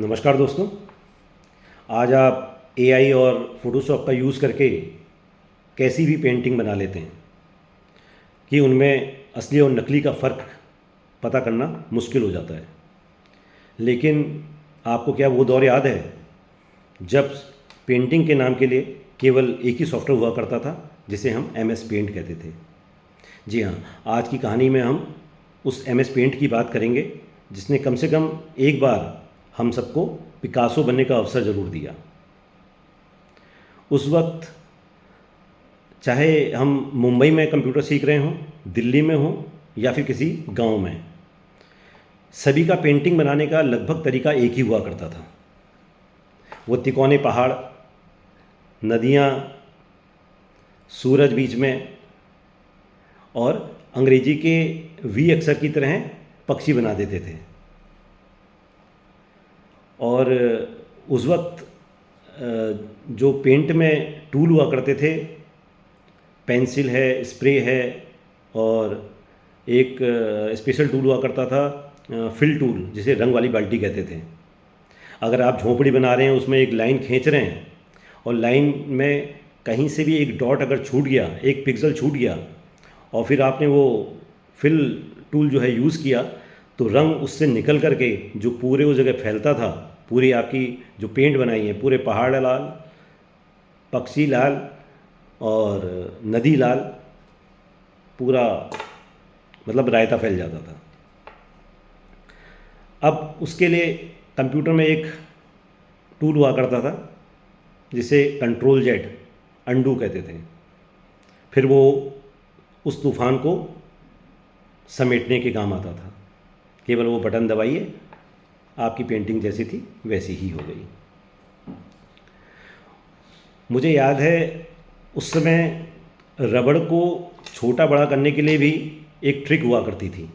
नमस्कार दोस्तों। आज आप एआई और फोटोशॉप का यूज़ करके कैसी भी पेंटिंग बना लेते हैं कि उनमें असली और नकली का फ़र्क पता करना मुश्किल हो जाता है। लेकिन आपको क्या वो दौर याद है जब पेंटिंग के नाम के लिए केवल एक ही सॉफ्टवेयर हुआ करता था जिसे हम एमएस पेंट कहते थे। जी हाँ, आज की कहानी में हम उस एमएस पेंट की बात करेंगे जिसने कम से कम एक बार हम सबको पिकासो बनने का अवसर ज़रूर दिया। उस वक्त चाहे हम मुंबई में कंप्यूटर सीख रहे हों, दिल्ली में हों या फिर किसी गांव में, सभी का पेंटिंग बनाने का लगभग तरीका एक ही हुआ करता था। वो तिकोने पहाड़, नदियाँ, सूरज बीच में और अंग्रेजी के वी अक्षर की तरह पक्षी बना देते थे। और उस वक्त जो पेंट में टूल हुआ करते थे, पेंसिल है, स्प्रे है और एक स्पेशल टूल हुआ करता था फिल टूल, जिसे रंग वाली बाल्टी कहते थे। अगर आप झोंपड़ी बना रहे हैं, उसमें एक लाइन खींच रहे हैं और लाइन में कहीं से भी एक डॉट अगर छूट गया, एक पिक्सल छूट गया और फिर आपने वो फिल टूल जो है यूज़ किया, तो रंग उससे निकल करके जो पूरे उस जगह फैलता था, पूरी आपकी जो पेंट बनाई है, पूरे पहाड़ लाल, पक्षी लाल और नदी लाल, पूरा मतलब रायता फैल जाता था। अब उसके लिए कंप्यूटर में एक टूल हुआ करता था जिसे कंट्रोल जेड, अंडू कहते थे। फिर वो उस तूफान को समेटने के काम आता था। केवल वो बटन दबाइए, आपकी पेंटिंग जैसी थी वैसी ही हो गई। मुझे याद है उस समय रबड़ को छोटा बड़ा करने के लिए भी एक ट्रिक हुआ करती थी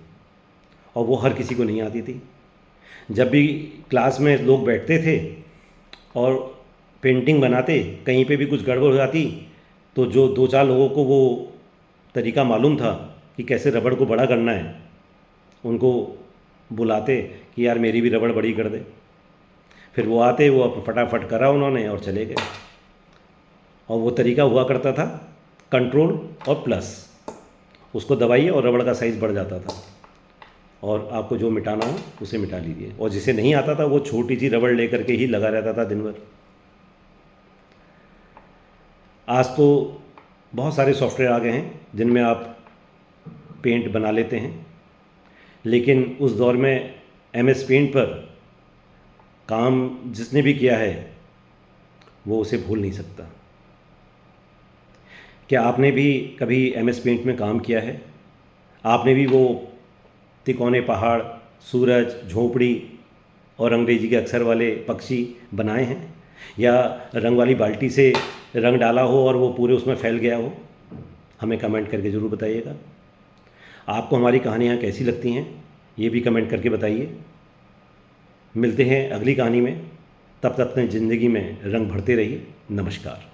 और वो हर किसी को नहीं आती थी। जब भी क्लास में लोग बैठते थे और पेंटिंग बनाते, कहीं पे भी कुछ गड़बड़ हो जाती तो जो दो चार लोगों को वो तरीका मालूम था कि कैसे रबड़ को बड़ा करना है, उनको बुलाते कि यार मेरी भी रबड़ बड़ी कर दे। फिर वो आते, वो फटाफट करा उन्होंने और चले गए। और वो तरीका हुआ करता था कंट्रोल और प्लस, उसको दबाइए और रबड़ का साइज़ बढ़ जाता था और आपको जो मिटाना हो उसे मिटा लीजिए। और जिसे नहीं आता था वो छोटी सी रबड़ लेकर के ही लगा रहता था दिन भर। आज तो बहुत सारे सॉफ्टवेयर आ गए हैं जिनमें आप पेंट बना लेते हैं, लेकिन उस दौर में एमएस पेंट पर काम जिसने भी किया है वो उसे भूल नहीं सकता। क्या आपने भी कभी एमएस पेंट में काम किया है? आपने भी वो तिकोने पहाड़, सूरज, झोंपड़ी और अंग्रेजी के अक्षर वाले पक्षी बनाए हैं? या रंग वाली बाल्टी से रंग डाला हो और वो पूरे उसमें फैल गया हो? हमें कमेंट करके ज़रूर बताइएगा। आपको हमारी कहानियाँ कैसी लगती हैं ये भी कमेंट करके बताइए। मिलते हैं अगली कहानी में, तब तक अपनी ज़िंदगी में रंग भरते रहिए। नमस्कार।